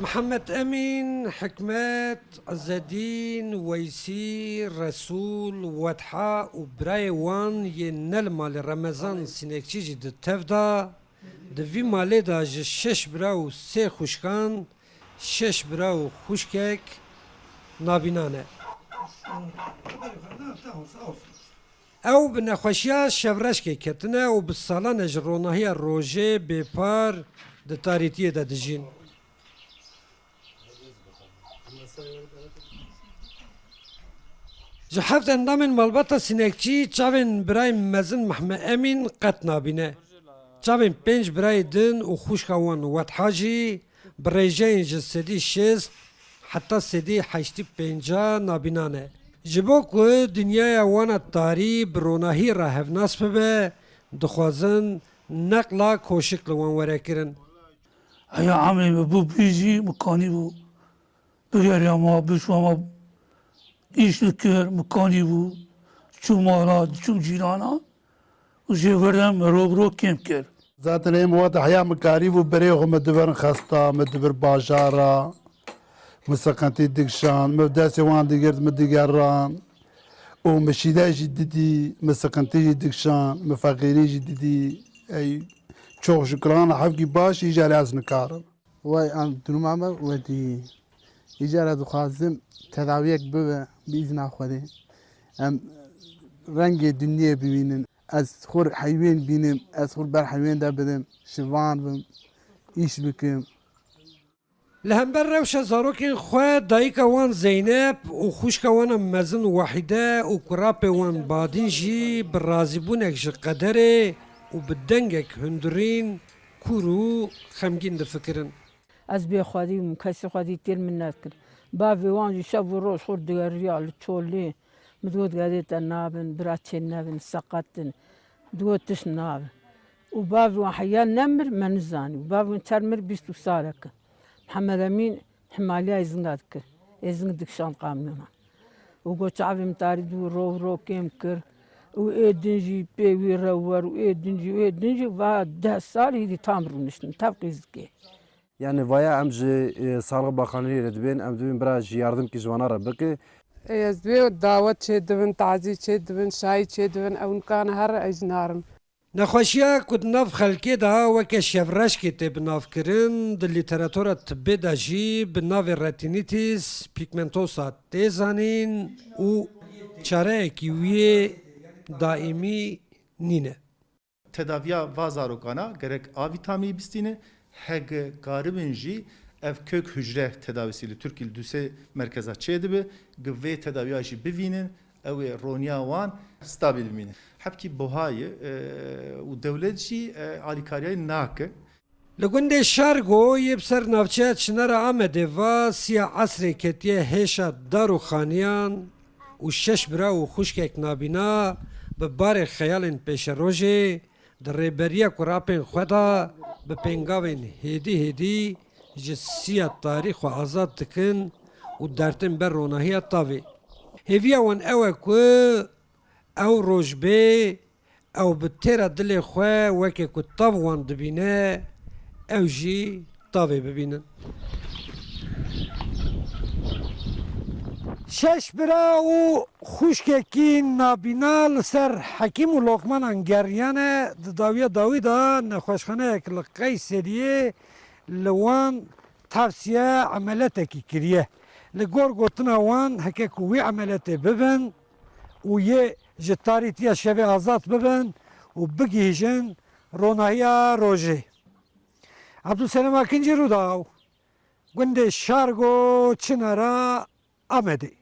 محمد أمين حكمت عزالدين ويسي رسول وضحى وبراي وان ينل مال رمضان سنكتي جد تفدا دوی مالی دا شش براو سه خوشکان شش براو خوشکک نابینانه او بنخوشیا شورش که کتنه و بسالان جرونهی روژه بپار ده تاریتیه ده دجین جحفت اندامن مالباتا سنکچی چاوین برای مزن محمد امین قط نابینه چاوین 5 برای دن و خوشکوان وطحاجی برایجین جسدی 6 حتی سدی 85 نابینانه جبو که دنیای وانا تاری بروناهی را هفناس ببه دخوازن نقلا کوشک لوان وره کرن ایا عملی بو بیجی مکانی بو بگری اما بشو اما ایش نکر مکانی بو چو مالا چو جیرانا و جیوردم رو کم کرد Zaten hem واضح حياة مكاري وبريغو مدبر خستا مدبر باجارة مسقنتي دكشان مبداسي وان ديگرد مديگران ومشيدا جددي مسقنتي دكشان مفقيري جددي اي çok şükran حبكي باش يجاري از نكارن وای ام دنومامه ودی اجاره دخوازم تداویک ببه بیزنا خوده ام رنگ دنیا ببینن از خور حیوان بینم از خور بر حیوان دا بدم شوان بم ایش بکم لهمبر روش زاروکین خواه دایکا وان زینب و خوشکا وان مزن وحیده و کراپ وان بادین جی برازیبونک جی قدره و بدنگک هندرین کورو خمگین دفکرن از بی خودی و کسی خودی تیر من نکرد با ویوان شب و روز خورد دیگر ریال چولی مدود گادیت نابن براتشين نابن سقطن دوتش ناب وباب وحيان نمر منزاني وباب ترمر بيستو سالك محمد امين حماليا يزنادك يزندك شان قامنا وقو تعبي متاري دو رو كيمكر وإيدنجي بيوي روار وإيدنجي بعد 10 سال هيدي تامرونشن تبقيزكي يعني vaya em ji Sağlık Bakanlığı re dibin em dibin biraz yardım ki jwana re bike Ez dvê dawet çê dibin, tazî çê dibin, şayî çê dibin, ew nikan her ez narin. نخوشیا کد ناف خلکی دا وکه شفرش که تب ناف کرن د لیتراتورا طبی دا جی به ناف رتینیتیس پیگمنتوسا تیزانین و چاره کیوی دائمی نینه Tedaviya vazarokana gerek A vitamini bistine heg garibin jî ev kök hücre tedavisiyle Türkiye düse merkeza çedibe gıve tedaviya jî bivînin ew ê roniya wan stabil bimînin. Hepkî buhayê û devlet jî alîkariyayê nake. لگنده شارگو یه بسر نافچه چنر آمده و سیا عصر کتیه هشا دارو خانیان و شش برا و خوشکک نابینا به بار خیالین پیش روژه در ریبریا کراپین خدا به پنگاوین هیدی جسیا تاریخ و آزاد دکن و درتن بر روناهی تاوی هیویا وان اوه که او روژبه او به تیرا دل خواه وکه که تاو وان دبینه او جی تاوی ببینن شش برا و خوشککی نابینا لسر حکیم و لوکمان انگریانه داوی داوی دا نخوشخانه اک لقای سریه لوان تفسیه عملته کی کریه لگور گوتنا وان هکه کوی عملته ببن و یه جتاریتیا شوی آزاد ببن و بگیجن روناهیا روژه عبدالسلام اکنجی رو داو گنده شارگو چنرا آمده